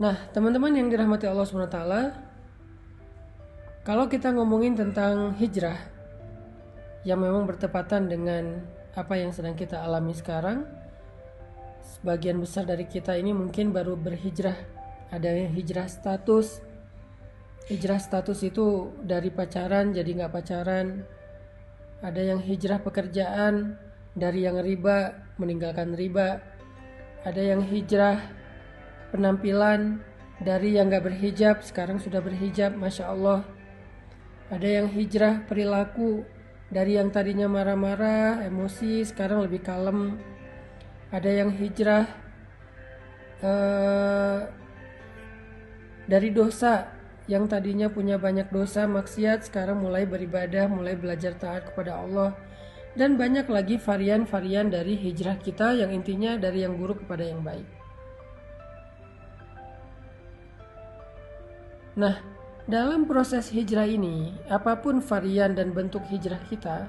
Nah, teman-teman yang dirahmati Allah SWT, kalau kita ngomongin tentang hijrah yang memang bertepatan dengan apa yang sedang kita alami sekarang, sebagian besar dari kita ini mungkin baru berhijrah. Ada yang hijrah status. Hijrah status itu dari pacaran jadi nggak pacaran. Ada yang hijrah pekerjaan, dari yang riba meninggalkan riba. Ada yang hijrah penampilan, dari yang gak berhijab sekarang sudah berhijab, Masya Allah. Ada yang hijrah perilaku, dari yang tadinya marah-marah, emosi, sekarang lebih kalem. Ada yang hijrah dari dosa, yang tadinya punya banyak dosa, maksiat, sekarang mulai beribadah, mulai belajar taat kepada Allah. Dan banyak lagi varian-varian dari hijrah kita yang intinya dari yang buruk kepada yang baik. Nah, dalam proses hijrah ini, apapun varian dan bentuk hijrah kita,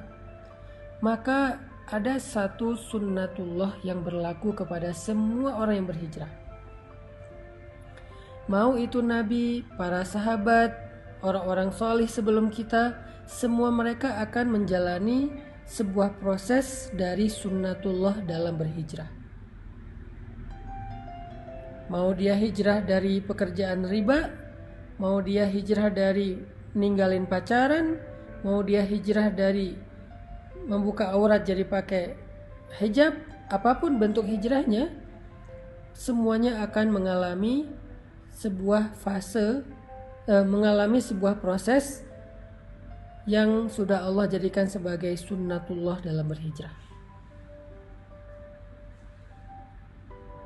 maka ada satu sunnatullah yang berlaku kepada semua orang yang berhijrah. Mau itu nabi, para sahabat, orang-orang solih sebelum kita, semua mereka akan menjalani sebuah proses dari sunnatullah dalam berhijrah. Mau dia hijrah dari pekerjaan riba, mau dia hijrah dari ninggalin pacaran, mau dia hijrah dari membuka aurat jadi pakai hijab, apapun bentuk hijrahnya, semuanya akan mengalami sebuah fase, mengalami sebuah proses yang sudah Allah jadikan sebagai sunnatullah dalam berhijrah.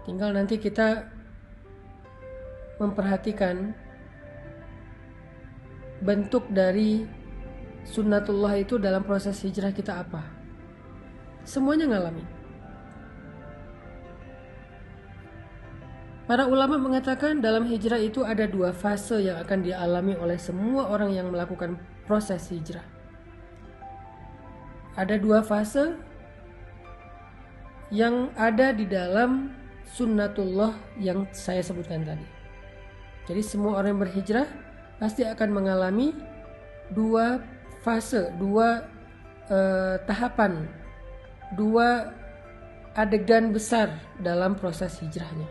Tinggal nanti kita memperhatikan bentuk dari sunnatullah itu dalam proses hijrah kita apa. Semuanya ngalamin. Para ulama mengatakan dalam hijrah itu ada dua fase yang akan dialami oleh semua orang yang melakukan proses hijrah. Ada dua fase yang ada di dalam sunnatullah yang saya sebutkan tadi. Jadi semua orang yang berhijrah pasti akan mengalami dua fase, dua tahapan, dua adegan besar dalam proses hijrahnya.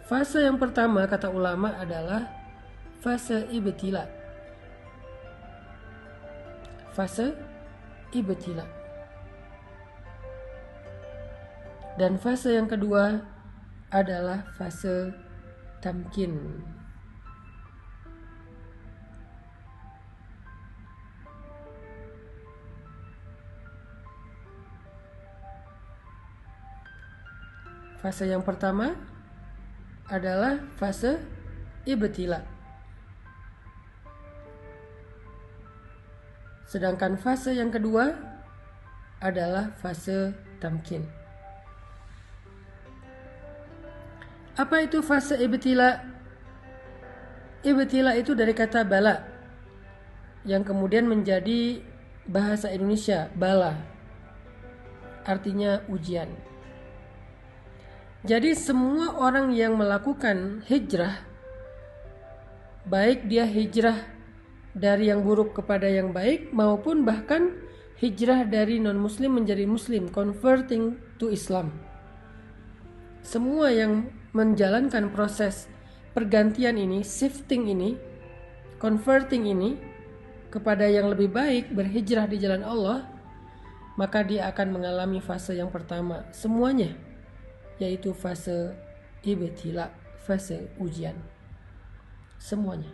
Fase yang pertama kata ulama adalah fase ibtila. Fase ibtila. Dan fase yang kedua adalah fase tamkin. Fase yang pertama adalah fase ibtila. Sedangkan fase yang kedua adalah fase tamkin. Apa itu fase ibtila? Ibtila itu dari kata bala, yang kemudian menjadi bahasa Indonesia bala, artinya ujian. Jadi semua orang yang melakukan hijrah, baik dia hijrah dari yang buruk kepada yang baik, maupun bahkan hijrah dari non-muslim menjadi muslim, converting to Islam. Semua yang menjalankan proses pergantian ini, shifting ini, converting ini kepada yang lebih baik, berhijrah di jalan Allah, maka dia akan mengalami fase yang pertama semuanya, yaitu fase ibtila, fase ujian. Semuanya.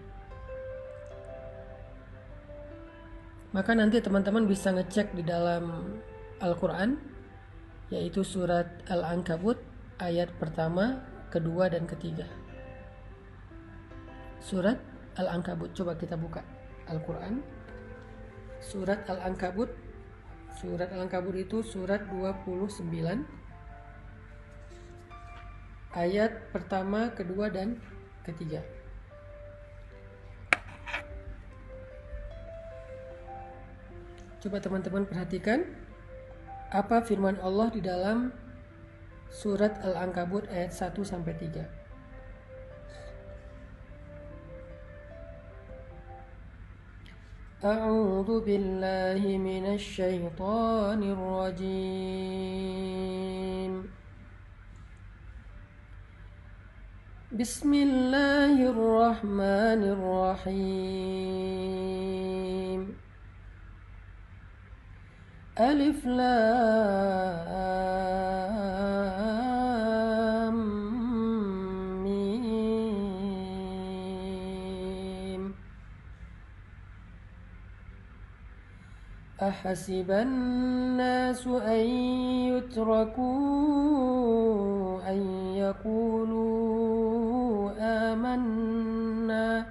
Maka nanti teman-teman bisa ngecek di dalam Al-Quran, yaitu surat Al-Ankabut ayat pertama, kedua, dan ketiga. Surat Al-Ankabut, coba kita buka Al-Quran. Surat Al-Ankabut. Surat Al-Ankabut itu surat 29, ayat pertama, kedua, dan ketiga. Coba teman-teman perhatikan apa firman Allah di dalam Surat Al-Ankabut ayat 1-3. A'udzu billahi minasy syaithanir rajim. Bismillahirrahmanirrahim. Alif Lam Mim. Ahasiban nasu an yutraku an yaqulu amanna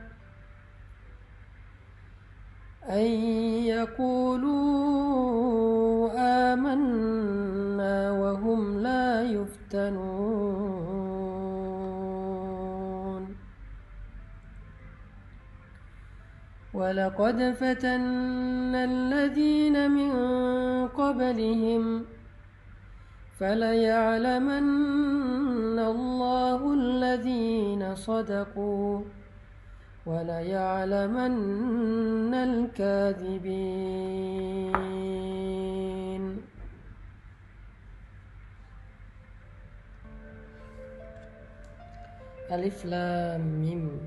wa hum la yuftanun. Walaqad fatanna alladhina min qablihim falaya'lamanna Allahu alladhina sadaqu walaya'lamanna al-kadhibin. Alif Lam Mim.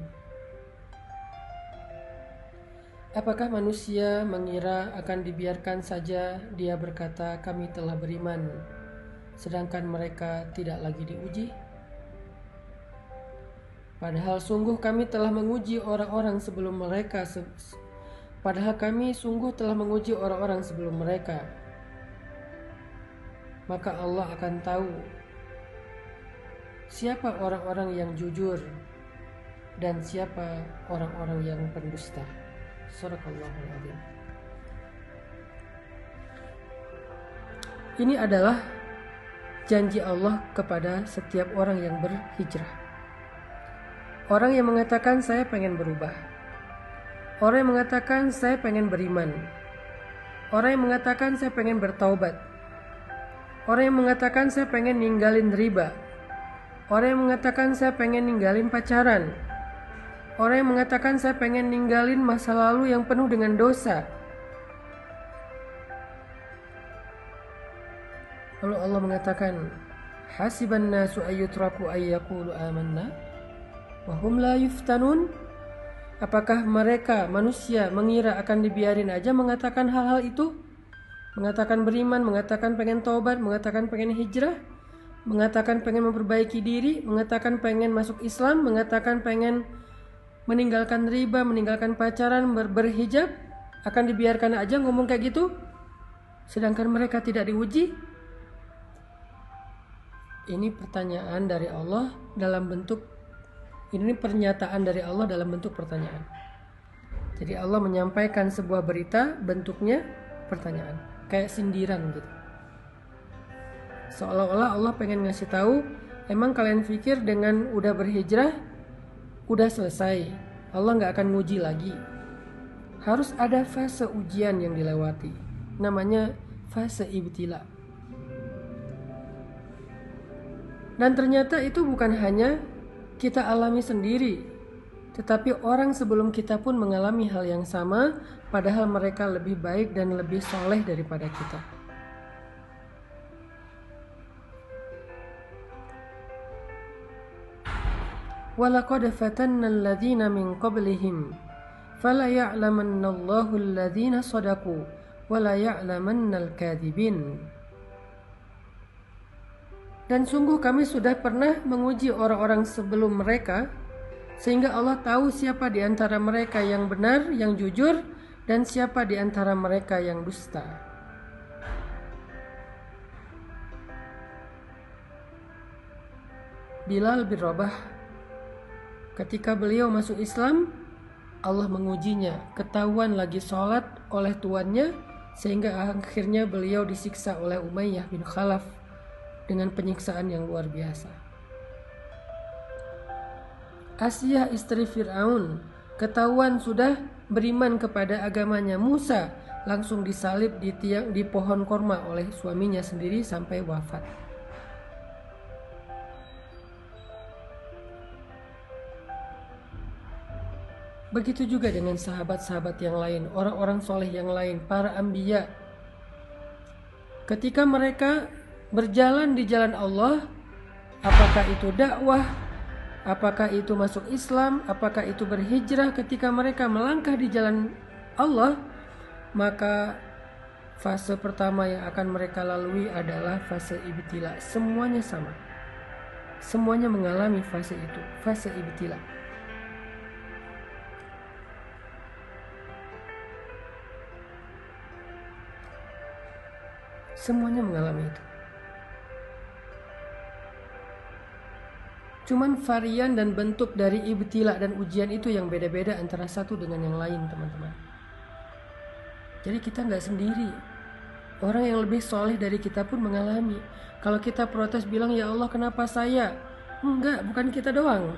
Apakah manusia mengira akan dibiarkan saja dia berkata kami telah beriman, sedangkan mereka tidak lagi diuji? Padahal sungguh kami telah menguji orang-orang sebelum mereka. Maka Allah akan tahu siapa orang-orang yang jujur dan siapa orang-orang yang pendusta. Sadaqallahul Adzim. Ini adalah janji Allah kepada setiap orang yang berhijrah. Orang yang mengatakan saya pengen berubah. Orang yang mengatakan saya pengen beriman. Orang yang mengatakan saya pengen bertaubat. Orang yang mengatakan saya pengen ninggalin riba. Orang yang mengatakan saya pengen ninggalin pacaran. Orang yang mengatakan saya pengen ninggalin masa lalu yang penuh dengan dosa. Lalu Allah mengatakan, hasiban nasu ayyutraku ayyaqulu amanna wa hum la yuftanun. Apakah mereka manusia mengira akan dibiarin aja mengatakan hal-hal itu? Mengatakan beriman, mengatakan pengen taubat, mengatakan pengen hijrah, mengatakan pengen memperbaiki diri, mengatakan pengen masuk Islam, mengatakan pengen meninggalkan riba, meninggalkan pacaran, berhijab, akan dibiarkan aja ngomong kayak gitu? Sedangkan mereka tidak diuji? Ini pertanyaan dari Allah dalam bentuk, ini pernyataan dari Allah dalam bentuk pertanyaan. Jadi Allah menyampaikan sebuah berita, bentuknya pertanyaan, kayak sindiran gitu. Seolah-olah Allah pengen ngasih tahu, emang kalian pikir dengan udah berhijrah udah selesai, Allah nggak akan nguji lagi. Harus ada fase ujian yang dilewati, namanya fase ibtila. Dan ternyata itu bukan hanya kita alami sendiri, tetapi orang sebelum kita pun mengalami hal yang sama, padahal mereka lebih baik dan lebih soleh daripada kita. Walaqad fatanna alladhina min qablihim falaya'lamanna Allahu alladhina sadaqu walaya'lamanna al-kadhibin. Dan sungguh kami sudah pernah menguji orang-orang sebelum mereka, sehingga Allah tahu siapa di antara mereka yang benar, yang jujur, dan siapa di antara mereka yang dusta. Bilal bin Rabah, ketika beliau masuk Islam, Allah mengujinya, ketahuan lagi sholat oleh tuannya, sehingga akhirnya beliau disiksa oleh Umayyah bin Khalaf dengan penyiksaan yang luar biasa. Asiyah istri Fir'aun ketahuan sudah beriman kepada agamanya Musa, langsung disalib di pohon korma oleh suaminya sendiri sampai wafat. Begitu juga dengan sahabat-sahabat yang lain, orang-orang soleh yang lain, para anbiya. Ketika mereka berjalan di jalan Allah, apakah itu dakwah, apakah itu masuk Islam, apakah itu berhijrah, ketika mereka melangkah di jalan Allah, maka fase pertama yang akan mereka lalui adalah fase ibtila. Semuanya sama. Semuanya mengalami fase itu, fase ibtila. Semuanya mengalami itu. Cuman varian dan bentuk dari ibtila dan ujian itu yang beda-beda antara satu dengan yang lain, teman-teman. Jadi kita nggak sendiri. Orang yang lebih soleh dari kita pun mengalami. Kalau kita protes bilang, ya Allah kenapa saya? Enggak, bukan kita doang.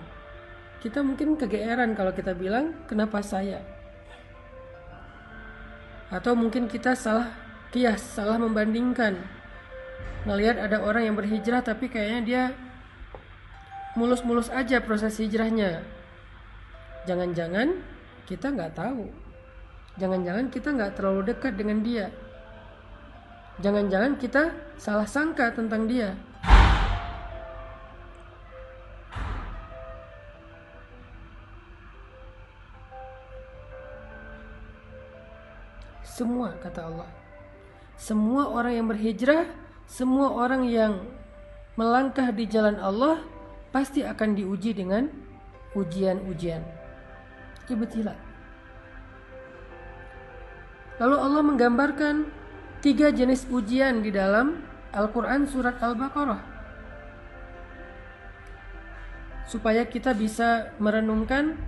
Kita mungkin kegeeran kalau kita bilang, kenapa saya? Atau mungkin kita salah kias, salah membandingkan. Ngelihat ada orang yang berhijrah tapi kayaknya dia mulus-mulus aja proses hijrahnya. Jangan-jangan kita nggak tahu. Jangan-jangan kita nggak terlalu dekat dengan dia. Jangan-jangan kita salah sangka tentang dia. Semua, kata Allah, semua orang yang berhijrah, semua orang yang melangkah di jalan Allah pasti akan diuji dengan ujian-ujian, ibtila. Lalu Allah menggambarkan 3 jenis ujian di dalam Al-Quran surat Al-Baqarah, supaya kita bisa merenungkan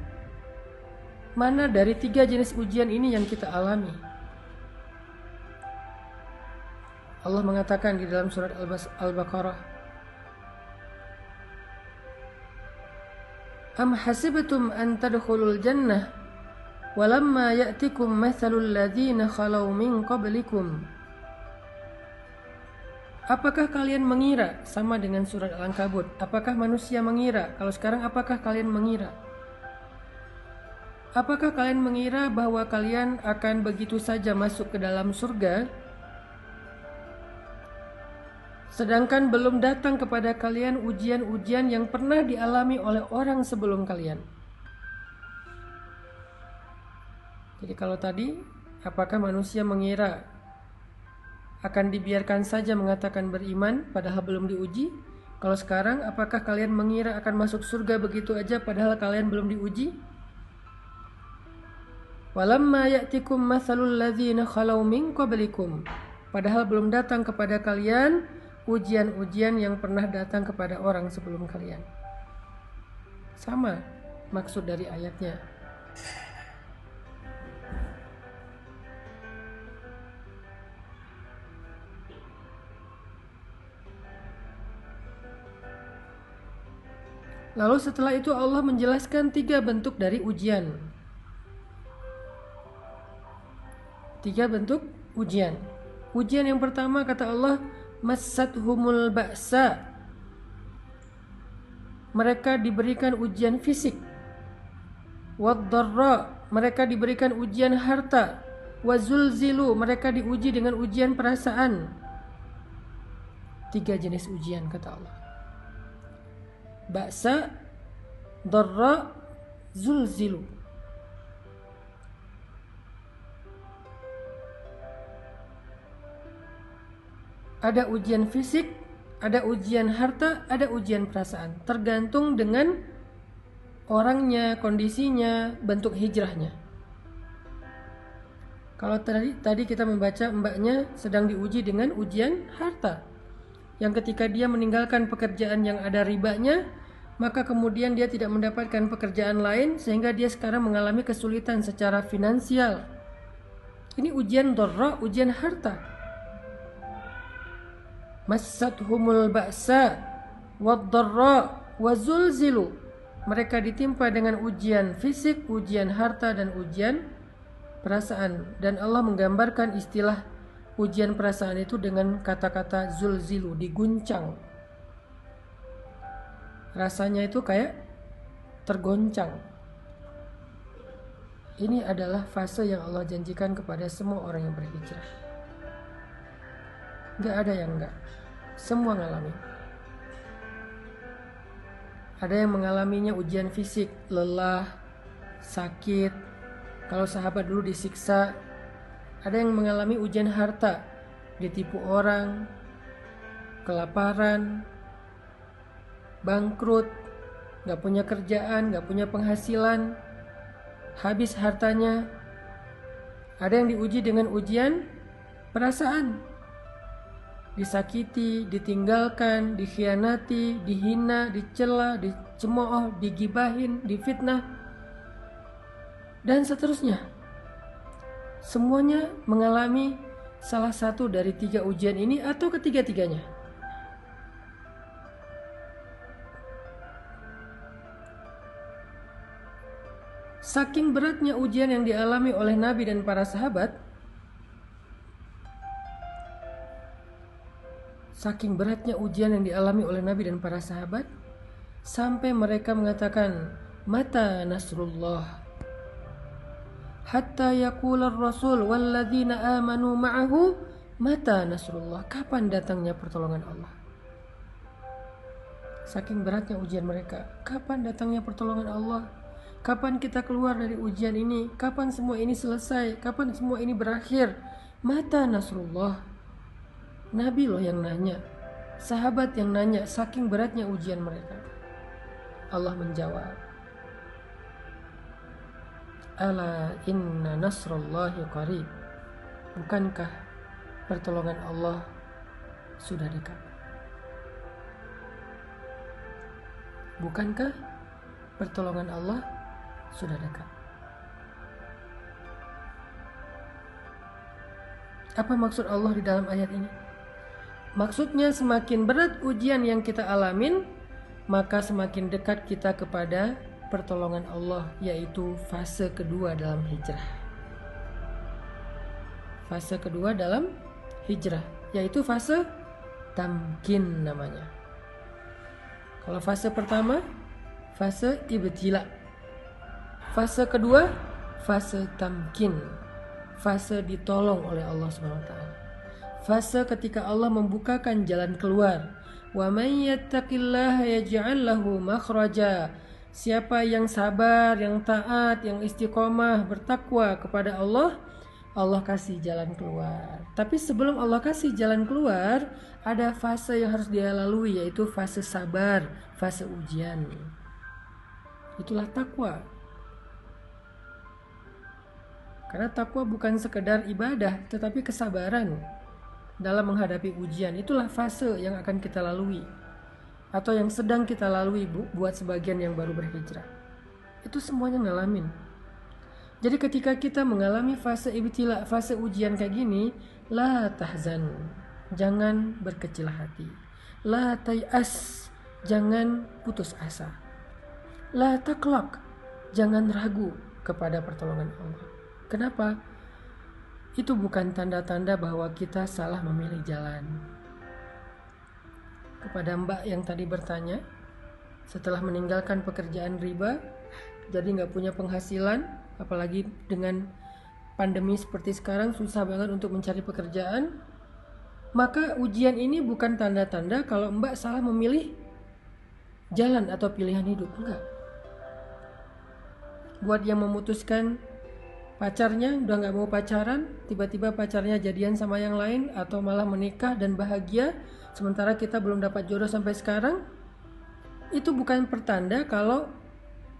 mana dari 3 jenis ujian ini yang kita alami. Allah mengatakan di dalam surat Al-Baqarah, Am hasibtum an tadkhulul jannah walamma ya'tikum mathalul ladzina khalau min qablikum. Apakah kalian mengira, sama dengan surat Al-Ankabut, apakah manusia mengira? Kalau sekarang apakah kalian mengira? Apakah kalian mengira bahwa kalian akan begitu saja masuk ke dalam surga, sedangkan belum datang kepada kalian ujian-ujian yang pernah dialami oleh orang sebelum kalian? Jadi kalau tadi, apakah manusia mengira akan dibiarkan saja mengatakan beriman padahal belum diuji? Kalau sekarang, apakah kalian mengira akan masuk surga begitu aja padahal kalian belum diuji? Walamma ya'tikum mathalul ladzina khalau min qablikum. Padahal belum datang kepada kalian ujian-ujian yang pernah datang kepada orang sebelum kalian. Sama maksud dari ayatnya. Lalu setelah itu Allah menjelaskan 3 bentuk dari ujian. 3 bentuk ujian. Ujian yang pertama, kata Allah, massathumul ba'sa. Mereka diberikan ujian fisik. Wad-dharra, mereka diberikan ujian harta. Wazulzilu, mereka diuji dengan ujian perasaan. 3 jenis ujian, kata Allah. Ba'sa, dharra, zulzilu. Ada ujian fisik, ada ujian harta, ada ujian perasaan. Tergantung dengan orangnya, kondisinya, bentuk hijrahnya. Kalau tadi kita membaca mbaknya sedang diuji dengan ujian harta, yang ketika dia meninggalkan pekerjaan yang ada ribanya, maka kemudian dia tidak mendapatkan pekerjaan lain sehingga dia sekarang mengalami kesulitan secara finansial. Ini ujian dharra, ujian harta. Massathumul ba'sa wad-dharra wazulzilu. Mereka ditimpa dengan ujian fisik, ujian harta, dan ujian perasaan. Dan Allah menggambarkan istilah ujian perasaan itu dengan kata-kata zulzilu, diguncang. Rasanya itu kayak tergoncang. Ini adalah fase yang Allah janjikan kepada semua orang yang berhijrah. Gak ada yang enggak. Semua ngalami. Ada yang mengalaminya ujian fisik, lelah, sakit. Kalau sahabat dulu disiksa. Ada yang mengalami ujian harta, ditipu orang, kelaparan, bangkrut, gak punya kerjaan, gak punya penghasilan, habis hartanya. Ada yang diuji dengan ujian perasaan, disakiti, ditinggalkan, dikhianati, dihina, dicela, dicemooh, digibahin, difitnah, dan seterusnya. Semuanya mengalami salah satu dari 3 ujian ini atau ketiga-tiganya. Saking beratnya ujian yang dialami oleh Nabi dan para sahabat, sampai mereka mengatakan, mata nasrullah, hatta yaqula ar-rasul walladzina amanu ma'ahu mata nasrullah. Kapan datangnya pertolongan Allah? Saking beratnya ujian mereka. Kapan datangnya pertolongan Allah? Kapan kita keluar dari ujian ini? Kapan semua ini selesai? Kapan semua ini berakhir? Mata nasrullah. Nabi loh yang nanya, sahabat yang nanya, saking beratnya ujian mereka. Allah menjawab, ala inna nasrullahi qarib. Bukankah pertolongan Allah sudah dekat? Bukankah pertolongan Allah sudah dekat? Apa maksud Allah di dalam ayat ini? Maksudnya semakin berat ujian yang kita alamin, maka semakin dekat kita kepada pertolongan Allah, yaitu fase kedua dalam hijrah. Fase kedua dalam hijrah, yaitu fase tamkin namanya. Kalau fase pertama, fase ibtila. Fase kedua, fase tamkin. Fase ditolong oleh Allah SWT. Fase ketika Allah membukakan jalan keluar. Wa may yattaqillaha yaj'al lahu makhraja. Siapa yang sabar, yang taat, yang istiqomah, bertakwa kepada Allah, Allah kasih jalan keluar. Tapi sebelum Allah kasih jalan keluar, ada fase yang harus dia lalui, yaitu fase sabar, fase ujian. Itulah takwa. Karena takwa bukan sekedar ibadah, tetapi kesabaran dalam menghadapi ujian. Itulah fase yang akan kita lalui, atau yang sedang kita lalui buat sebagian yang baru berhijrah. Itu semuanya ngalamin. Jadi ketika kita mengalami fase ibtila, fase ujian kayak gini, la tahzan, jangan berkecil hati. La tayas, jangan putus asa. La taklak, jangan ragu kepada pertolongan Allah. Kenapa? Itu bukan tanda-tanda bahwa kita salah memilih jalan. Kepada Mbak yang tadi bertanya, setelah meninggalkan pekerjaan riba, jadi nggak punya penghasilan, apalagi dengan pandemi seperti sekarang susah banget untuk mencari pekerjaan, maka ujian ini bukan tanda-tanda kalau Mbak salah memilih jalan atau pilihan hidup. Enggak. Buat yang memutuskan pacarnya udah nggak mau pacaran, tiba-tiba pacarnya jadian sama yang lain, atau malah menikah dan bahagia, sementara kita belum dapat jodoh sampai sekarang, itu bukan pertanda kalau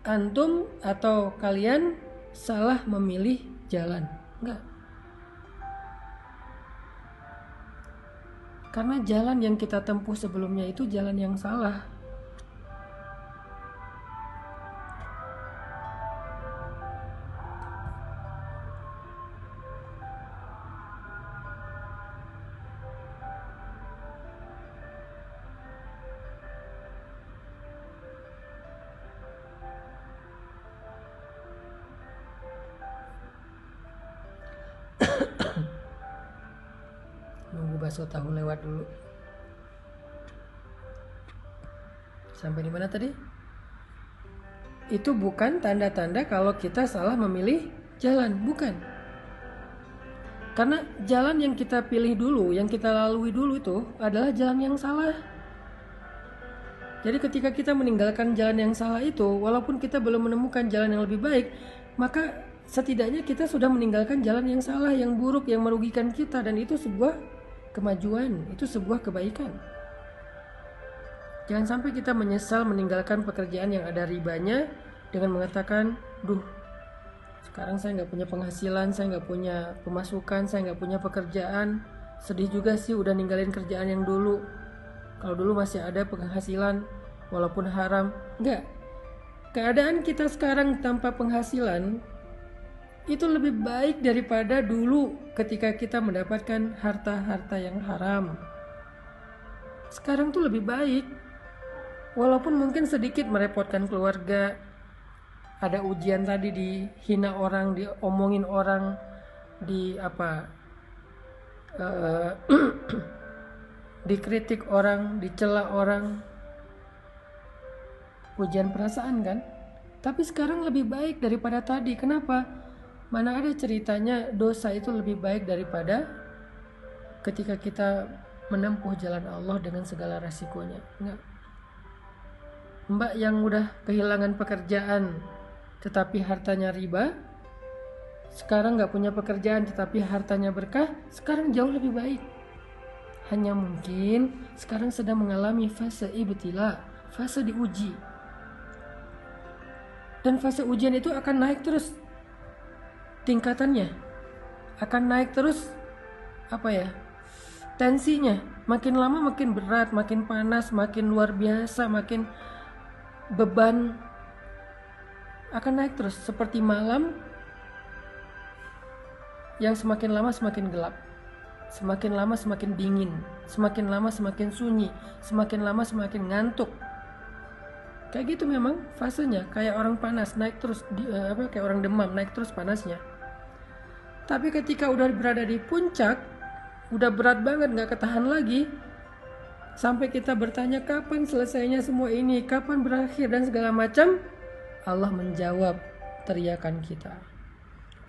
antum atau kalian salah memilih jalan. Enggak. Karena jalan yang kita tempuh sebelumnya itu jalan yang salah. Nunggu bakso tahu lewat dulu. Sampai di mana tadi? Itu bukan tanda-tanda kalau kita salah memilih jalan, bukan. Karena jalan yang kita pilih dulu, yang kita lalui dulu itu adalah jalan yang salah. Jadi ketika kita meninggalkan jalan yang salah itu, walaupun kita belum menemukan jalan yang lebih baik, maka setidaknya kita sudah meninggalkan jalan yang salah, yang buruk, yang merugikan kita, dan itu sebuah kemajuan, itu sebuah kebaikan. Jangan sampai kita menyesal meninggalkan pekerjaan yang ada ribanya dengan mengatakan, duh, sekarang saya nggak punya penghasilan, saya nggak punya pemasukan, saya nggak punya pekerjaan, sedih juga sih udah ninggalin kerjaan yang dulu. Kalau dulu masih ada penghasilan walaupun haram. Enggak. Keadaan kita sekarang tanpa penghasilan itu lebih baik daripada dulu ketika kita mendapatkan harta-harta yang haram. Sekarang tuh lebih baik. Walaupun mungkin sedikit merepotkan keluarga. Ada ujian tadi, dihina orang, diomongin orang, dikritik orang, dicela orang, ujian perasaan kan. Tapi sekarang lebih baik daripada tadi. Kenapa? Mana ada ceritanya dosa itu lebih baik daripada ketika kita menempuh jalan Allah dengan segala resikonya. Enggak. Mbak yang udah kehilangan pekerjaan tetapi hartanya riba, sekarang gak punya pekerjaan tetapi hartanya berkah, sekarang jauh lebih baik. Hanya mungkin sekarang sedang mengalami fase ibtila, fase diuji. Dan fase ujian itu akan naik terus tingkatannya. Akan naik terus tensinya. Makin lama makin berat, makin panas, makin luar biasa, makin beban. Akan naik terus seperti malam yang semakin lama semakin gelap. Semakin lama semakin dingin, semakin lama semakin sunyi, semakin lama semakin ngantuk. Kayak gitu memang fasenya, kayak orang panas naik terus kayak orang demam naik terus panasnya. Tapi ketika udah berada di puncak, udah berat banget, nggak ketahan lagi, sampai kita bertanya kapan selesainya semua ini, kapan berakhir dan segala macam, Allah menjawab teriakan kita.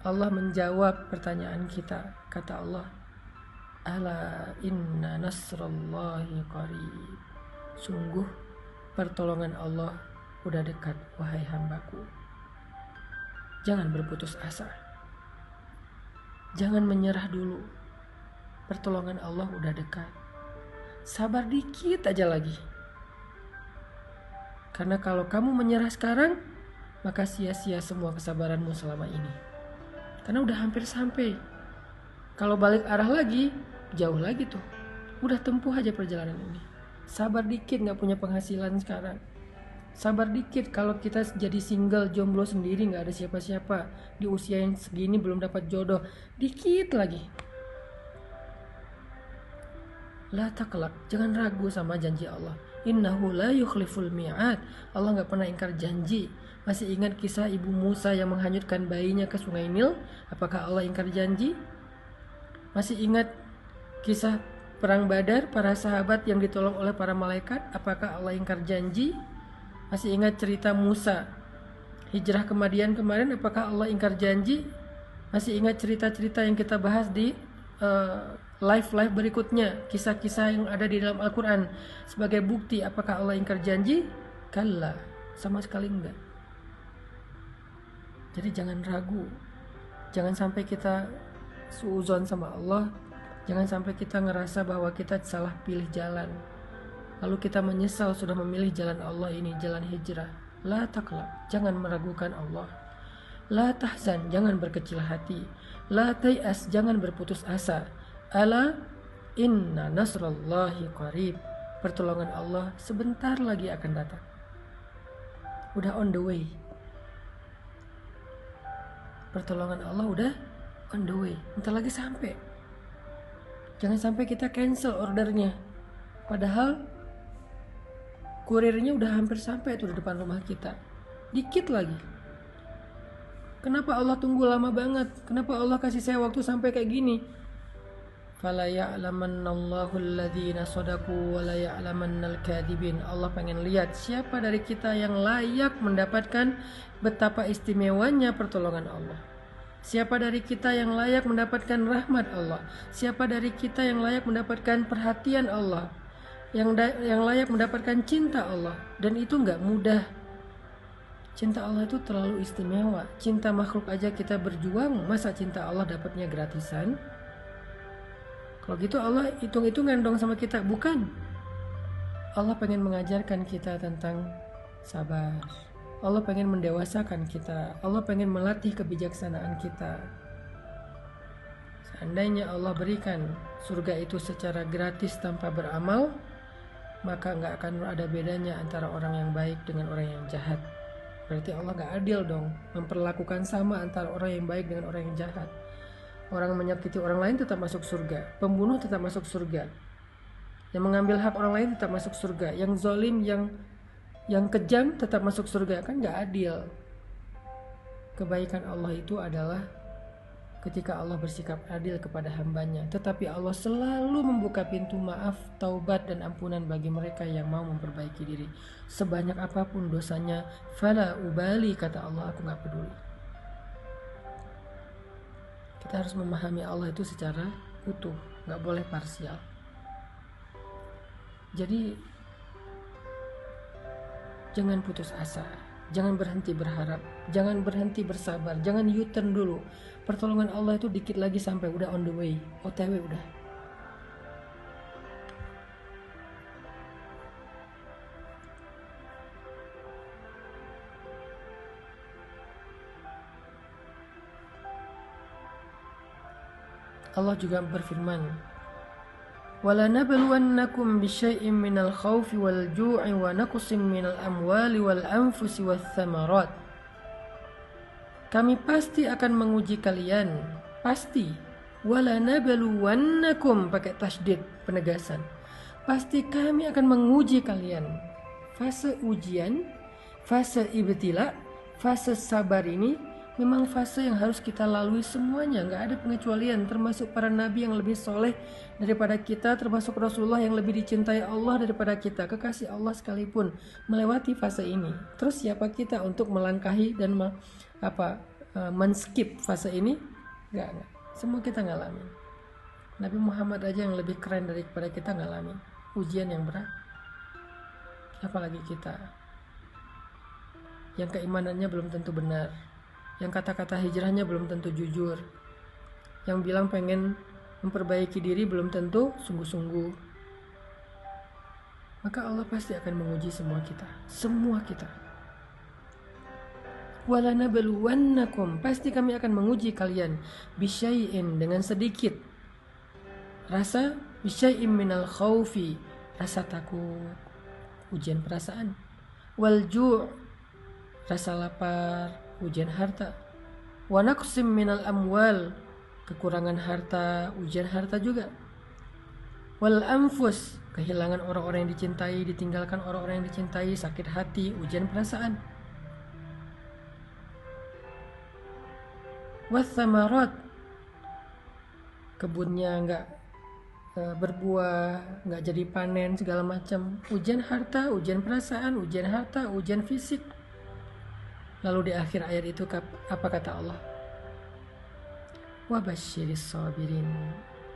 Allah menjawab pertanyaan kita. Kata Allah, ala inna nasrallahi qarib. Sungguh pertolongan Allah udah dekat, wahai hambaku. Jangan berputus asa. Jangan menyerah dulu. Pertolongan Allah udah dekat. Sabar dikit aja lagi. Karena kalau kamu menyerah sekarang, maka sia-sia semua kesabaranmu selama ini. Karena udah hampir sampai. Kalau balik arah lagi, jauh lagi tuh. Udah tempuh aja perjalanan ini. Sabar dikit, gak punya penghasilan sekarang. Sabar dikit kalau kita jadi single, jomblo sendiri, gak ada siapa-siapa. Di usia yang segini belum dapat jodoh. Dikit lagi. La taqlaq, jangan ragu sama janji Allah. Innahu la yukhliful mi'ad. Allah gak pernah ingkar janji. Masih ingat kisah ibu Musa yang menghanyutkan bayinya ke sungai Nil? Apakah Allah ingkar janji? Masih ingat kisah perang Badar, para sahabat yang ditolong oleh para malaikat? Apakah Allah ingkar janji? Masih ingat cerita Musa hijrah ke Madian kemarin? Apakah Allah ingkar janji? Masih ingat cerita-cerita yang kita bahas di live berikutnya, kisah-kisah yang ada di dalam Al-Quran sebagai bukti? Apakah Allah ingkar janji? Kalla, sama sekali enggak. Jadi jangan ragu, jangan sampai kita suuzon sama Allah, jangan sampai kita ngerasa bahwa kita salah pilih jalan, lalu kita menyesal sudah memilih jalan Allah ini, jalan hijrah. La taqlaq, jangan meragukan Allah. La tahzan, jangan berkecil hati. La tay'as, jangan berputus asa. Ala inna nasrallahi qarib, pertolongan Allah sebentar lagi akan datang. Udah on the way. Pertolongan Allah udah on the way, bentar lagi sampai. Jangan sampai kita cancel ordernya, padahal kurirnya udah hampir sampai tuh di depan rumah kita. Dikit lagi. Kenapa Allah tunggu lama banget? Kenapa Allah kasih saya waktu sampai kayak gini? Fala ya'lamannallahu alladhina shadaqu wa la ya'lamannal kadhibin. Allah pengen lihat siapa dari kita yang layak mendapatkan betapa istimewanya pertolongan Allah. Siapa dari kita yang layak mendapatkan rahmat Allah? Siapa dari kita yang layak mendapatkan perhatian Allah? Yang layak mendapatkan cinta Allah? Dan itu nggak mudah. Cinta Allah itu terlalu istimewa. Cinta makhluk aja kita berjuang, masa cinta Allah dapatnya gratisan? Kalau gitu Allah hitung-hitungan dong sama kita. Bukan. Allah pengen mengajarkan kita tentang sabar. Allah pengen mendewasakan kita. Allah pengen melatih kebijaksanaan kita. Seandainya Allah berikan surga itu secara gratis tanpa beramal, maka nggak akan ada bedanya antara orang yang baik dengan orang yang jahat. Berarti Allah nggak adil dong, memperlakukan sama antara orang yang baik dengan orang yang jahat. Orang menyakiti orang lain tetap masuk surga, pembunuh tetap masuk surga, yang mengambil hak orang lain tetap masuk surga, yang zalim, yang kejam tetap masuk surga. Kan nggak adil. Kebaikan Allah itu adalah ketika Allah bersikap adil kepada hambanya, tetapi Allah selalu membuka pintu maaf, taubat dan ampunan bagi mereka yang mau memperbaiki diri. Sebanyak apapun dosanya, fala ubali, kata Allah, aku nggak peduli. Kita harus memahami Allah itu secara utuh, nggak boleh parsial. Jadi jangan putus asa, jangan berhenti berharap, jangan berhenti bersabar, jangan U-turn dulu. Pertolongan Allah itu dikit lagi sampai, udah on the way, OTW udah. Allah juga berfirman, وَلَنَبْلُوَنَّكُمْ بِشَيْءٍ مِّنَ الْخَوْفِ وَالْجُوعِ وَنَقْصٍ مِّنَ الْأَمْوَالِ وَالْأَنفُسِ وَالثَّمَرَاتِ. Kami pasti akan menguji kalian, pasti. وَلَنَبْلُوَنَّكُمْ, pakai tasydid, penegasan. Pasti kami akan menguji kalian. Fase ujian, fase ibtila, fase sabar ini memang fase yang harus kita lalui semuanya, nggak ada pengecualian, termasuk para nabi yang lebih soleh daripada kita, termasuk Rasulullah yang lebih dicintai Allah daripada kita, kekasih Allah sekalipun melewati fase ini. Terus siapa kita untuk melangkahi dan men-skip fase ini? Nggak. Semua kita ngalamin. Nabi Muhammad aja yang lebih keren daripada kita ngalamin ujian yang berat, apalagi kita yang keimanannya belum tentu benar, yang kata-kata hijrahnya belum tentu jujur, yang bilang pengen memperbaiki diri belum tentu sungguh-sungguh. Maka Allah pasti akan menguji semua kita. وَلَنَبْلُوَنَّكُمْ, pasti kami akan menguji kalian, bisyai'in, dengan sedikit rasa, bisyai'in minal khawfi, rasa takut, ujian perasaan, wal-ju', rasa lapar, ujian harta, wa naqsim minal amwal, kekurangan harta, ujian harta juga, wal anfus, kehilangan orang-orang yang dicintai, ditinggalkan orang-orang yang dicintai, sakit hati, ujian perasaan, was samarat, kebunnya nggak berbuah, nggak jadi panen, segala macam, ujian harta, ujian perasaan, ujian harta, ujian fisik. Lalu di akhir ayat itu apa kata Allah? Wabasyiris sabirin,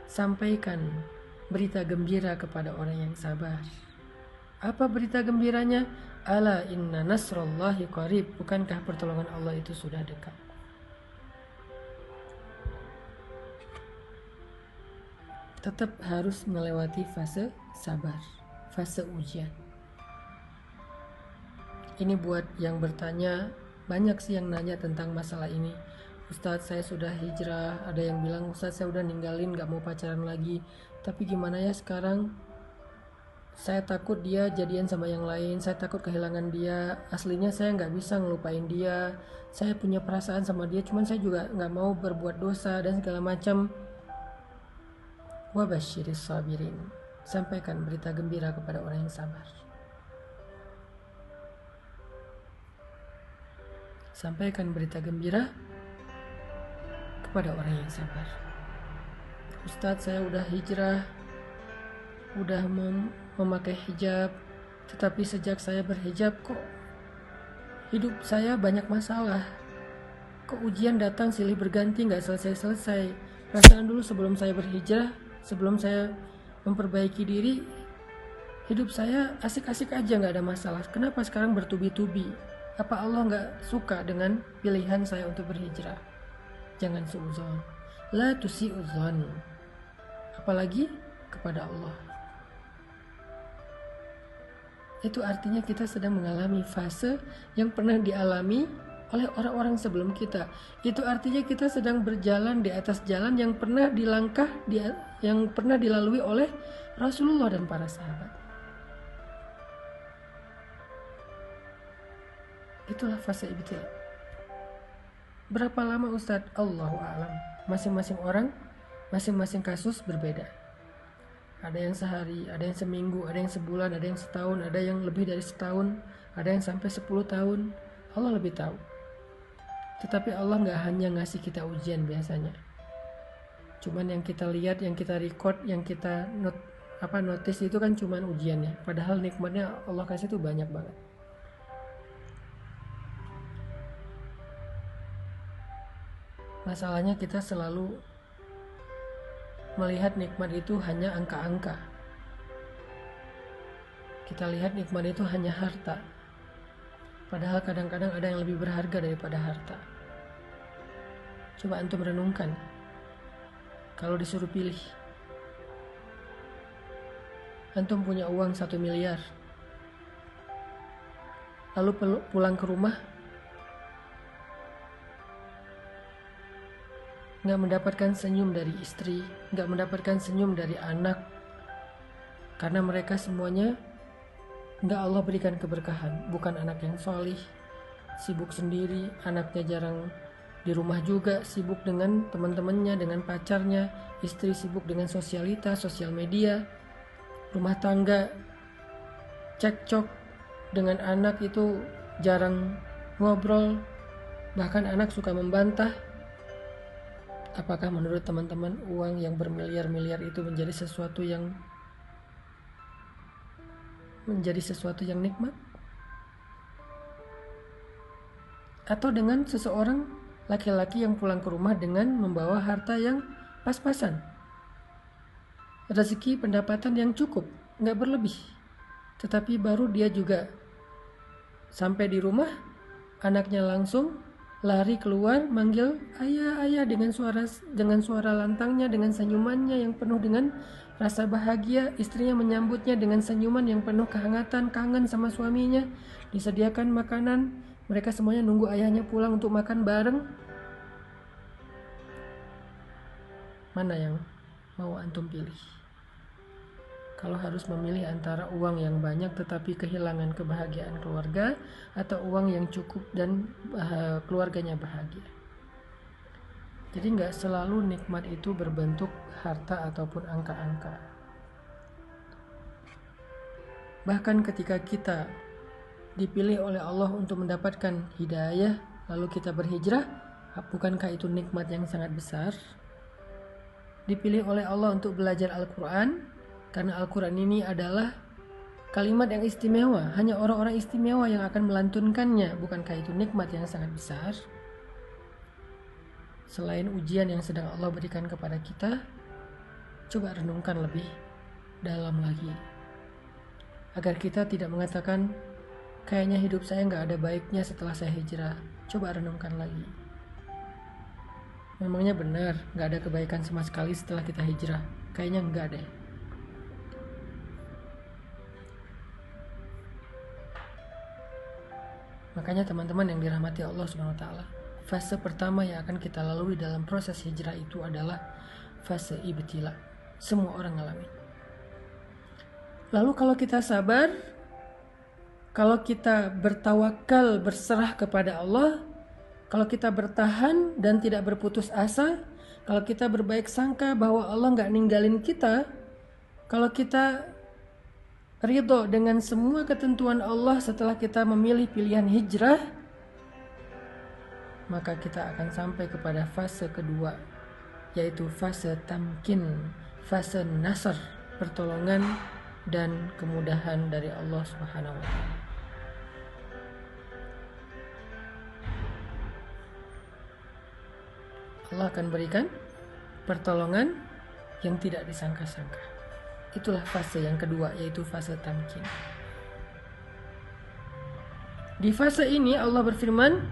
sampaikan berita gembira kepada orang yang sabar. Apa berita gembiranya? Ala inna nasrallahi qarib, bukankah pertolongan Allah itu sudah dekat? Tetap harus melewati fase sabar, fase ujian. Ini buat yang bertanya, banyak sih yang nanya tentang masalah ini. Ustadz, saya sudah hijrah. Ada yang bilang, Ustadz, saya udah ninggalin, gak mau pacaran lagi. Tapi gimana ya sekarang? Saya takut dia jadian sama yang lain. Saya takut kehilangan dia. Aslinya saya gak bisa ngelupain dia. Saya punya perasaan sama dia, cuman saya juga gak mau berbuat dosa dan segala macam. Wabasyiris sabirin, sampaikan berita gembira kepada orang yang sabar. Sampaikan berita gembira kepada orang yang sabar. Ustadz, saya udah hijrah, udah memakai hijab, tetapi sejak saya berhijab kok hidup saya banyak masalah. Kok ujian datang silih berganti gak selesai-selesai. Perasaan dulu sebelum saya berhijrah, sebelum saya memperbaiki diri, hidup saya asik-asik aja, gak ada masalah. Kenapa sekarang bertubi-tubi? Apa Allah gak suka dengan pilihan saya untuk berhijrah? Jangan suudzon. La tusi'udzon. Apalagi kepada Allah. Itu artinya kita sedang mengalami fase yang pernah dialami oleh orang-orang sebelum kita. Itu artinya kita sedang berjalan di atas jalan yang pernah yang pernah dilalui oleh Rasulullah dan para sahabat. Itulah fase ibtila. Berapa lama Ustadz? Allahu a'lam. Masing-masing orang, masing-masing kasus berbeda. Ada yang sehari, ada yang seminggu, ada yang sebulan, ada yang setahun, ada yang lebih dari setahun, ada yang sampai 10 tahun. Allah lebih tahu. Tetapi Allah gak hanya ngasih kita ujian biasanya. Cuman yang kita lihat, yang kita record, yang kita notice itu kan cuman ujiannya. Padahal nikmatnya Allah kasih itu banyak banget. Masalahnya kita selalu melihat nikmat itu hanya angka-angka. Kita lihat nikmat itu hanya harta. Padahal kadang-kadang ada yang lebih berharga daripada harta. Coba antum renungkan. Kalau disuruh pilih, antum punya uang 1 miliar, lalu pulang ke rumah gak mendapatkan senyum dari istri, gak mendapatkan senyum dari anak, karena mereka semuanya gak Allah berikan keberkahan. Bukan anak yang solih, sibuk sendiri, anaknya jarang di rumah juga, sibuk dengan teman-temannya, dengan pacarnya, istri sibuk dengan sosialitas, sosial media, rumah tangga cekcok, dengan anak itu jarang ngobrol, bahkan anak suka membantah. Apakah menurut teman-teman uang yang bermiliar-miliar itu menjadi sesuatu yang nikmat? Atau dengan seseorang laki-laki yang pulang ke rumah dengan membawa harta yang pas-pasan, rezeki pendapatan yang cukup, gak berlebih, tetapi baru dia juga sampai di rumah, anaknya langsung lari keluar manggil ayah, ayah, dengan suara lantangnya, dengan senyumannya yang penuh dengan rasa bahagia. Istrinya menyambutnya dengan senyuman yang penuh kehangatan, kangen sama suaminya, disediakan makanan. Mereka semuanya nunggu ayahnya pulang untuk makan bareng. Mana yang mau antum pilih? Kalau harus memilih antara uang yang banyak tetapi kehilangan kebahagiaan keluarga, atau uang yang cukup dan keluarganya bahagia. Jadi gak selalu nikmat itu berbentuk harta ataupun angka-angka. Bahkan ketika kita dipilih oleh Allah untuk mendapatkan hidayah, lalu kita berhijrah, bukankah itu nikmat yang sangat besar? Dipilih oleh Allah untuk belajar Al-Quran, karena Al-Quran ini adalah kalimat yang istimewa, hanya orang-orang istimewa yang akan melantunkannya. Bukankah itu nikmat yang sangat besar? Selain ujian yang sedang Allah berikan kepada kita, coba renungkan lebih dalam lagi, agar kita tidak mengatakan, kayaknya hidup saya gak ada baiknya setelah saya hijrah. Coba renungkan lagi. Memangnya benar gak ada kebaikan sama sekali setelah kita hijrah? Kayaknya enggak deh. Makanya teman-teman yang dirahmati Allah SWT, fase pertama yang akan kita lalui dalam proses hijrah itu adalah fase ibtila. Semua orang ngalamin. Lalu kalau kita sabar, kalau kita bertawakal, berserah kepada Allah, kalau kita bertahan dan tidak berputus asa, kalau kita berbaik sangka bahwa Allah gak ninggalin kita, kalau kita ridho dengan semua ketentuan Allah setelah kita memilih pilihan hijrah, maka kita akan sampai kepada fase kedua, yaitu fase tamkin, fase nasr, pertolongan dan kemudahan dari Allah Subhanahu wa Ta'ala. Allah akan berikan pertolongan yang tidak disangka-sangka. Itulah fase yang kedua, yaitu fase tamkin. Di fase ini Allah berfirman,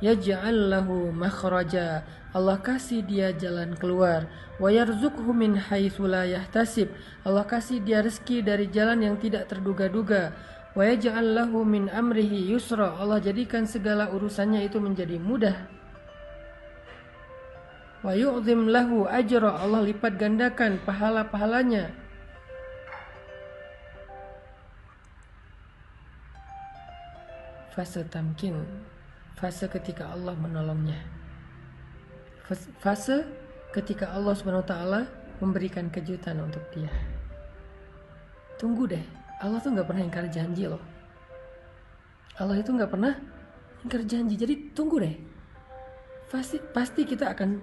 yaj'al lahu makhraja, Allah kasih dia jalan keluar, wa yarzuqhu min haitsu la yahtasib, Allah kasih dia rezeki dari jalan yang tidak terduga-duga, wa yaj'al lahu min amrihi yusra, Allah jadikan segala urusannya itu menjadi mudah, wa yu'zim lahu ajra, Allah lipat gandakan pahala-pahalanya. Fase tamkin, fase ketika Allah menolongnya, fase ketika Allah SWT memberikan kejutan untuk dia. Tunggu deh, Allah tuh gak pernah ingkar janji loh. Allah itu gak pernah ingkar janji, jadi tunggu deh. Pasti kita akan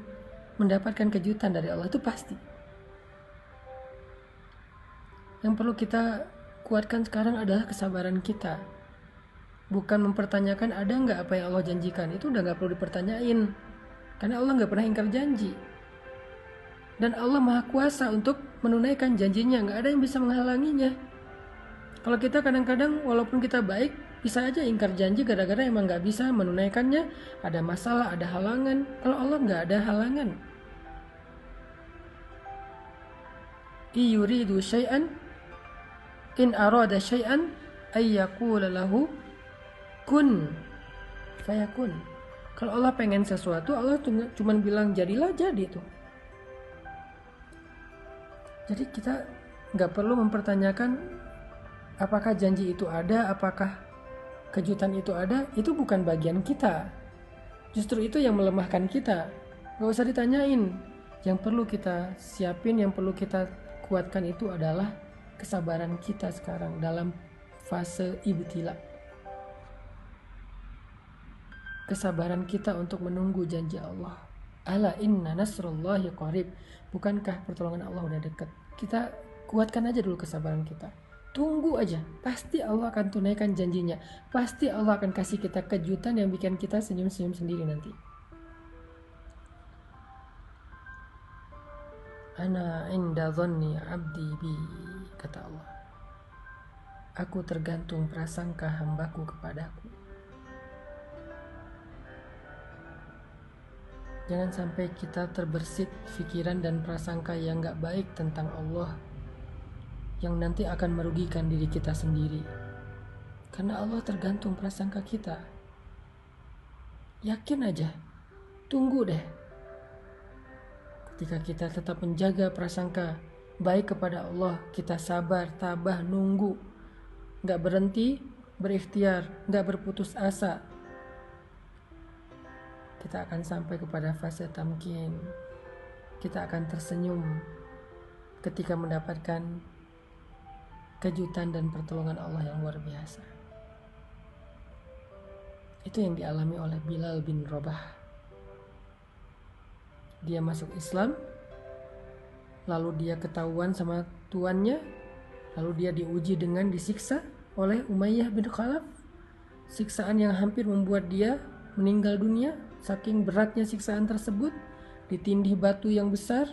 mendapatkan kejutan dari Allah, itu pasti. Yang perlu kita kuatkan sekarang adalah kesabaran kita. Bukan mempertanyakan ada nggak apa yang Allah janjikan, itu udah nggak perlu dipertanyain, karena Allah nggak pernah ingkar janji, dan Allah maha kuasa untuk menunaikan janjinya, nggak ada yang bisa menghalanginya. Kalau kita kadang-kadang walaupun kita baik, bisa aja ingkar janji gara-gara emang nggak bisa menunaikannya, ada masalah, ada halangan. Kalau Allah nggak ada halangan. Yuridu syai'an in arada syai'an ay yaqula lahu kun fayakun. Kalau Allah pengen sesuatu, Allah cuma bilang jadilah, jadi tuh. Jadi kita nggak perlu mempertanyakan apakah janji itu ada, apakah kejutan itu ada. Itu bukan bagian kita. Justru itu yang melemahkan kita. Nggak usah ditanyain. Yang perlu kita siapin, yang perlu kita kuatkan itu adalah kesabaran kita sekarang dalam fase ibtila. Kesabaran kita untuk menunggu janji Allah. Ala inna nasrullahi qarib. Bukankah pertolongan Allah udah dekat? Kita kuatkan aja dulu kesabaran kita. Tunggu aja. Pasti Allah akan tunaikan janjinya. Pasti Allah akan kasih kita kejutan yang bikin kita senyum-senyum sendiri nanti. Ana inda dhanni abdi bi, kata Allah. Aku tergantung prasangka hambaku kepadaku. Jangan sampai kita terbersit pikiran dan prasangka yang gak baik tentang Allah, yang nanti akan merugikan diri kita sendiri. Karena Allah tergantung prasangka kita. Yakin aja, tunggu deh. Ketika kita tetap menjaga prasangka baik kepada Allah, kita sabar, tabah, nunggu, gak berhenti, berikhtiar, gak berputus asa, kita akan sampai kepada fase tamkin. Kita akan tersenyum ketika mendapatkan kejutan dan pertolongan Allah yang luar biasa. Itu yang dialami oleh Bilal bin Rabah. Dia masuk Islam, lalu dia ketahuan sama tuannya, lalu dia diuji dengan disiksa oleh Umayyah bin Khalaf. Siksaan yang hampir membuat dia meninggal dunia. Saking beratnya siksaan tersebut, ditindih batu yang besar,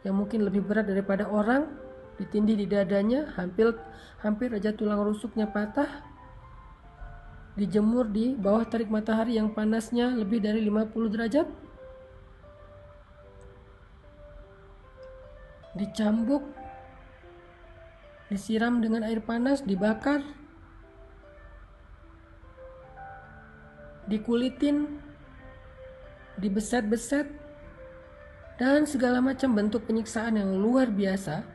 yang mungkin lebih berat daripada orang, ditindih di dadanya, hampir aja tulang rusuknya patah, dijemur di bawah terik matahari yang panasnya lebih dari 50 derajat, dicambuk, disiram dengan air panas, dibakar, dikulitin, dibeset-beset, dan segala macam bentuk penyiksaan yang luar biasa.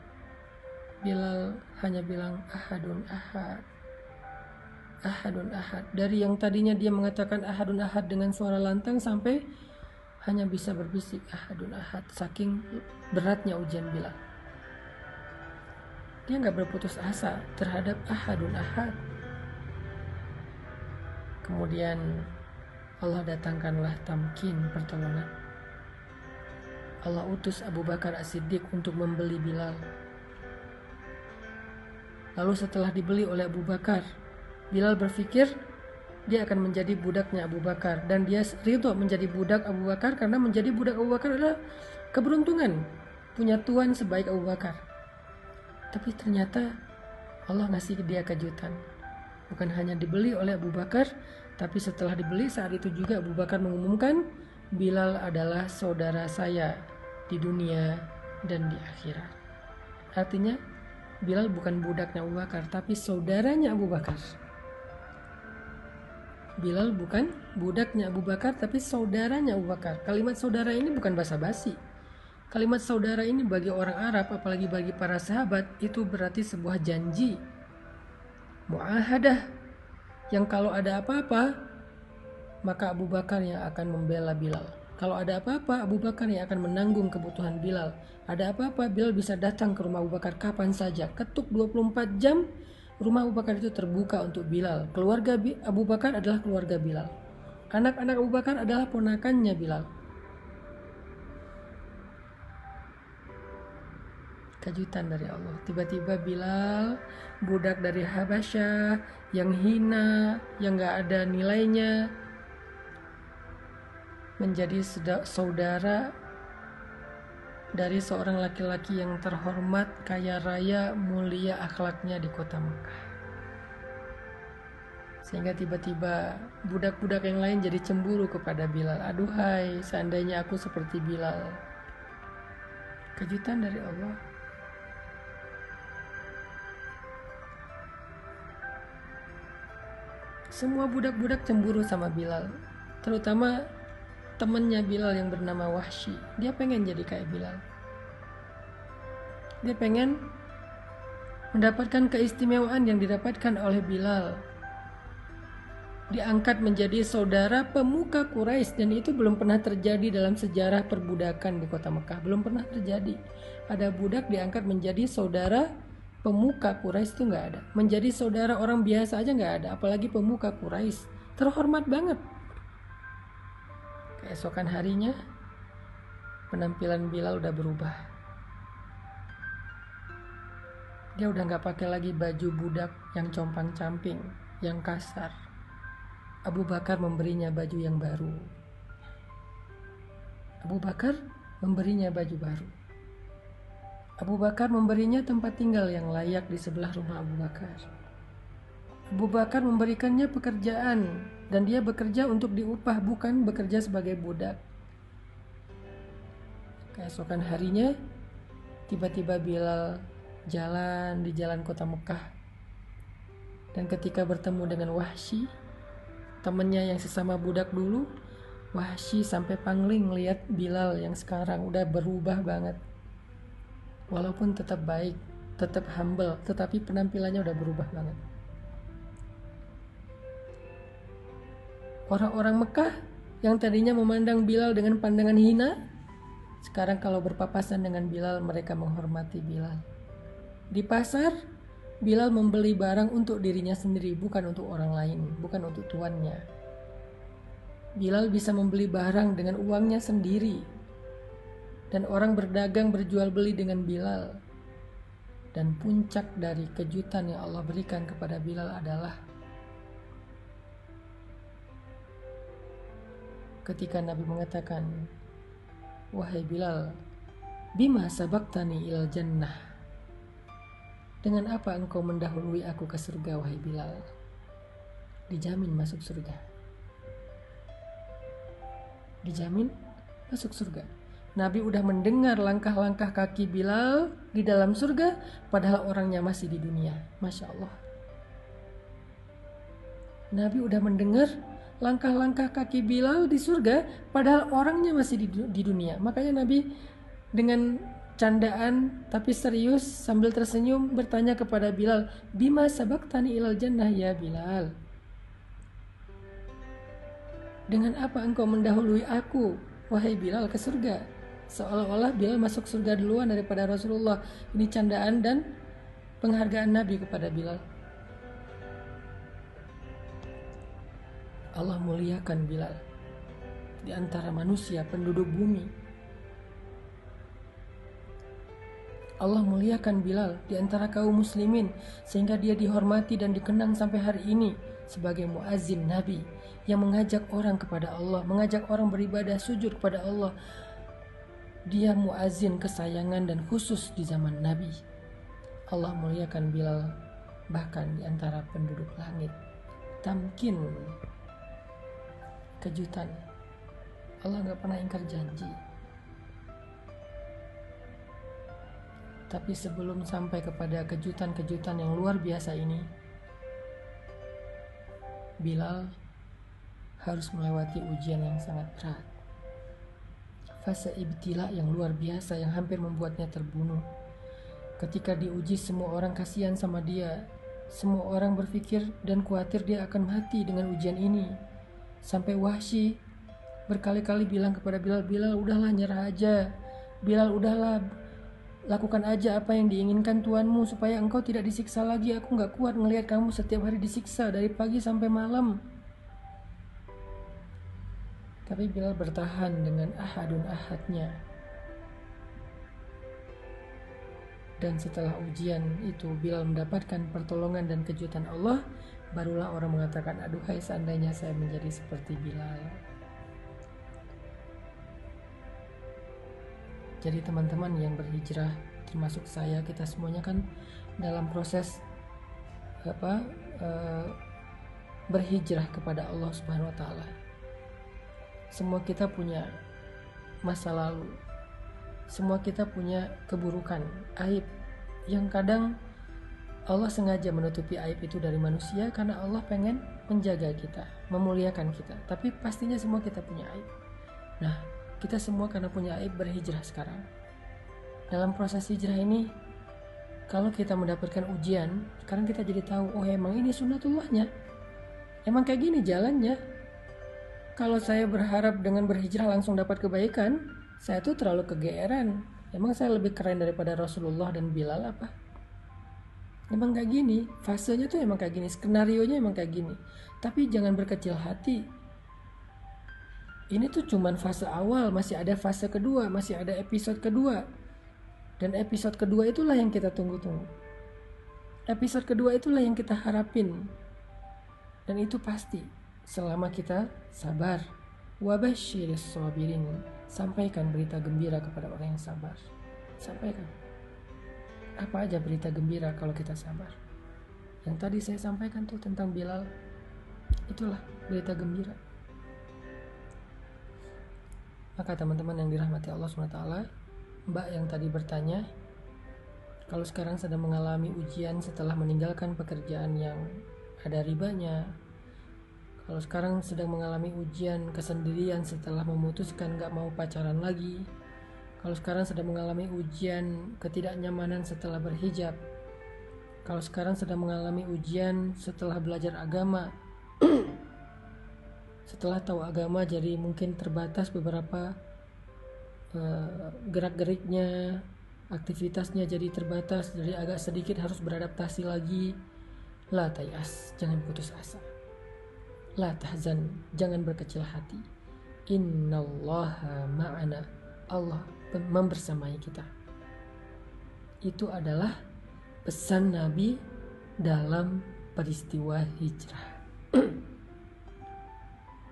Bilal hanya bilang ahadun ahad, ahadun ahad. Dari yang tadinya dia mengatakan ahadun ahad dengan suara lantang sampai hanya bisa berbisik ahadun ahad. Saking beratnya ujian Bilal, dia gak berputus asa terhadap ahadun ahad. Kemudian Allah datangkanlah tamkin, pertolongan. Allah utus Abu Bakar As-Siddiq untuk membeli Bilal. Lalu setelah dibeli oleh Abu Bakar, Bilal berpikir, dia akan menjadi budaknya Abu Bakar, dan dia ridho menjadi budak Abu Bakar karena menjadi budak Abu Bakar adalah keberuntungan, punya tuan sebaik Abu Bakar. Tapi ternyata Allah ngasih dia kejutan, bukan hanya dibeli oleh Abu Bakar, tapi setelah dibeli saat itu juga Abu Bakar mengumumkan, Bilal adalah saudara saya di dunia dan di akhirat. Artinya Bilal bukan budaknya Abu Bakar, tapi saudaranya Abu Bakar. Bilal bukan budaknya Abu Bakar, tapi saudaranya Abu Bakar. Kalimat saudara ini bukan basa-basi. Kalimat saudara ini bagi orang Arab, apalagi bagi para sahabat, itu berarti sebuah janji, muahadah, yang kalau ada apa-apa, maka Abu Bakar yang akan membela Bilal. Kalau ada apa-apa, Abu Bakar yang akan menanggung kebutuhan Bilal. Ada apa-apa, Bilal bisa datang ke rumah Abu Bakar kapan saja. Ketuk 24 jam, rumah Abu Bakar itu terbuka untuk Bilal. Keluarga Abu Bakar adalah keluarga Bilal. Anak-anak Abu Bakar adalah ponakannya Bilal. Kejutan dari Allah. Tiba-tiba Bilal, budak dari Habasyah, yang hina, yang gak ada nilainya, menjadi saudara dari seorang laki-laki yang terhormat, kaya raya, mulia akhlaknya di kota Mekah. Sehingga tiba-tiba budak-budak yang lain jadi cemburu kepada Bilal. Aduhai, seandainya aku seperti Bilal. Kejutan dari Allah. Semua budak-budak cemburu sama Bilal, terutama temannya Bilal yang bernama Wahsy. Dia pengen jadi kayak Bilal. Dia pengen mendapatkan keistimewaan yang didapatkan oleh Bilal. Diangkat menjadi saudara pemuka Quraisy, dan itu belum pernah terjadi dalam sejarah perbudakan di kota Mekah. Belum pernah terjadi. Ada budak diangkat menjadi saudara pemuka Quraisy, itu nggak ada. Menjadi saudara orang biasa aja nggak ada, apalagi pemuka Quraisy. Terhormat banget. Keesokan harinya penampilan Bilal udah berubah. Dia udah gak pakai lagi baju budak yang compang-camping, yang kasar. Abu Bakar memberinya baju yang baru. Abu Bakar memberinya baju baru. Abu Bakar memberinya tempat tinggal yang layak di sebelah rumah Abu Bakar. Abu Bakar memberikannya pekerjaan, dan dia bekerja untuk diupah, bukan bekerja sebagai budak. Keesokan harinya, tiba-tiba Bilal jalan di jalan kota Mekah. Dan ketika bertemu dengan Wahsy, temannya yang sesama budak dulu, Wahsy sampai pangling lihat Bilal yang sekarang udah berubah banget. Walaupun tetap baik, tetap humble, tetapi penampilannya udah berubah banget. Orang-orang Mekah yang tadinya memandang Bilal dengan pandangan hina, sekarang kalau berpapasan dengan Bilal, mereka menghormati Bilal. Di pasar, Bilal membeli barang untuk dirinya sendiri, bukan untuk orang lain, bukan untuk tuannya. Bilal bisa membeli barang dengan uangnya sendiri, dan orang berdagang berjual beli dengan Bilal. Dan puncak dari kejutan yang Allah berikan kepada Bilal adalah ketika Nabi mengatakan, "Wahai Bilal, bima sabaktani ilal jannah?" Dengan apa engkau mendahului aku ke surga, wahai Bilal? Dijamin masuk surga. Dijamin masuk surga. Nabi udah mendengar langkah-langkah kaki Bilal di dalam surga, padahal orangnya masih di dunia. Masya Allah. Nabi udah mendengar langkah-langkah kaki Bilal di surga, padahal orangnya masih di dunia. Makanya Nabi dengan candaan tapi serius sambil tersenyum bertanya kepada Bilal, "Bima sabaktani ilal jannah ya Bilal?" Dengan apa engkau mendahului aku, wahai Bilal, ke surga? Seolah-olah Bilal masuk surga duluan daripada Rasulullah. Ini candaan dan penghargaan Nabi kepada Bilal. Allah muliakan Bilal di antara manusia penduduk bumi. Allah muliakan Bilal di antara kaum muslimin, sehingga dia dihormati dan dikenang sampai hari ini sebagai muazzin Nabi yang mengajak orang kepada Allah, mengajak orang beribadah sujud kepada Allah. Dia muazzin kesayangan dan khusus di zaman Nabi. Allah muliakan Bilal bahkan di antara penduduk langit. Tamkin, kejutan. Allah gak pernah ingkar janji. Tapi sebelum sampai kepada kejutan-kejutan yang luar biasa ini, Bilal harus melewati ujian yang sangat berat. Fase ibtila yang luar biasa yang hampir membuatnya terbunuh. Ketika diuji, semua orang kasihan sama dia. Semua orang berpikir dan khawatir dia akan mati dengan ujian ini. Sampai Wahsy berkali-kali bilang kepada Bilal, Bilal udahlah nyerah aja. Bilal udahlah, lakukan aja apa yang diinginkan Tuanmu supaya engkau tidak disiksa lagi. Aku gak kuat ngelihat kamu setiap hari disiksa dari pagi sampai malam. Tapi Bilal bertahan dengan ahadun ahadnya. Dan setelah ujian itu Bilal mendapatkan pertolongan dan kejutan Allah, barulah orang mengatakan, aduhai seandainya saya menjadi seperti Bilal. Jadi teman-teman yang berhijrah, termasuk saya, kita semuanya kan dalam proses berhijrah kepada Allah Subhanahu wa taala. Semua kita punya masa lalu. Semua kita punya keburukan, aib yang kadang Allah sengaja menutupi aib itu dari manusia karena Allah pengen menjaga kita, memuliakan kita. Tapi pastinya semua kita punya aib. Nah, kita semua karena punya aib berhijrah sekarang. Dalam proses hijrah ini, kalau kita mendapatkan ujian, sekarang kita jadi tahu, oh emang ini sunnatullahnya. Emang kayak gini jalannya. Kalau saya berharap dengan berhijrah langsung dapat kebaikan, saya tuh terlalu kegeeran. Emang saya lebih keren daripada Rasulullah dan Bilal apa? Emang kayak gini, fasenya tuh emang kayak gini, skenarionya emang kayak gini. Tapi jangan berkecil hati. Ini tuh cuman fase awal, masih ada fase kedua, masih ada episode kedua. Dan episode kedua itulah yang kita tunggu-tunggu. Episode kedua itulah yang kita harapin. Dan itu pasti selama kita sabar. Wabasyiris sabirin. Sampaikan berita gembira kepada orang yang sabar. Sampaikan. Apa aja berita gembira kalau kita sabar? Yang tadi saya sampaikan tuh tentang Bilal. Itulah berita gembira. Maka teman-teman yang dirahmati Allah SWT, Mbak yang tadi bertanya, kalau sekarang sedang mengalami ujian setelah meninggalkan pekerjaan yang ada ribanya, kalau sekarang sedang mengalami ujian kesendirian setelah memutuskan gak mau pacaran lagi, kalau sekarang sedang mengalami ujian ketidaknyamanan setelah berhijab, kalau sekarang sedang mengalami ujian setelah belajar agama, setelah tahu agama jadi mungkin terbatas beberapa gerak-geriknya, aktivitasnya jadi terbatas, jadi agak sedikit harus beradaptasi lagi. La tayas, jangan putus asa. La tahzan, jangan berkecil hati. Innallaha ma'ana, Allah membersamai kita. Itu adalah pesan Nabi dalam peristiwa hijrah.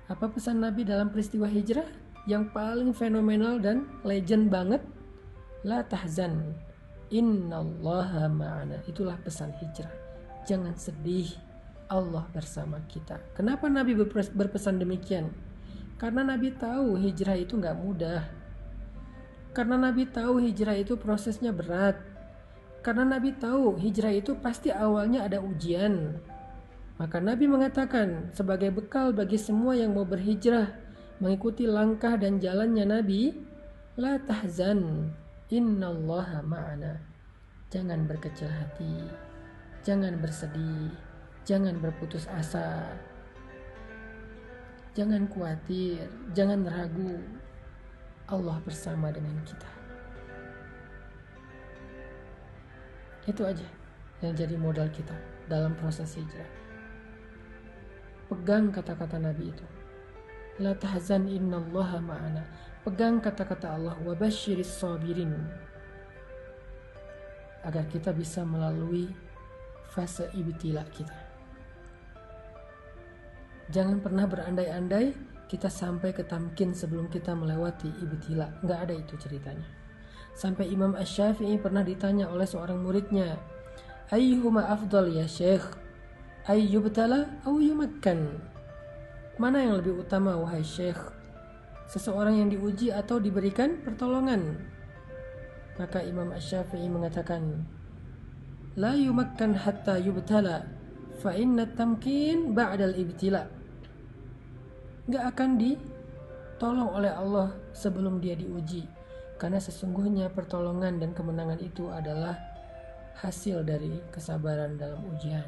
Apa pesan Nabi dalam peristiwa hijrah? Yang paling fenomenal dan legend banget, la tahzan, innallaha ma'ana. Itulah pesan hijrah. Jangan sedih, Allah bersama kita. Kenapa Nabi berpesan demikian? Karena Nabi tahu hijrah itu gak mudah. Karena Nabi tahu hijrah itu prosesnya berat. Karena Nabi tahu hijrah itu pasti awalnya ada ujian. Maka Nabi mengatakan sebagai bekal bagi semua yang mau berhijrah, mengikuti langkah dan jalannya Nabi, la tahzan, innallaha ma'ana. Jangan berkecil hati, jangan bersedih, jangan berputus asa, jangan khawatir, jangan ragu. Allah bersama dengan kita. Itu aja yang jadi modal kita dalam proses hijrah. Pegang kata-kata Nabi itu. La tahzan innallaha ma'ana. Pegang kata-kata Allah, wabasyiris sabirin. Agar kita bisa melalui fase ibtila kita. Jangan pernah berandai-andai kita sampai ke tamkin sebelum kita melewati ibtila. Nggak ada itu ceritanya. Sampai Imam Asy-Syafi'i pernah ditanya oleh seorang muridnya, ayyuhuma afdal ya syekh, ayyubtala aw yumakkan? Mana yang lebih utama wahai syekh, seseorang yang diuji atau diberikan pertolongan? Maka Imam Asy-Syafi'i mengatakan, la yumakkan hatta yubtala, fa inna tamkin ba'dal ibtila. Gak akan ditolong oleh Allah sebelum dia diuji, karena sesungguhnya pertolongan dan kemenangan itu adalah hasil dari kesabaran dalam ujian.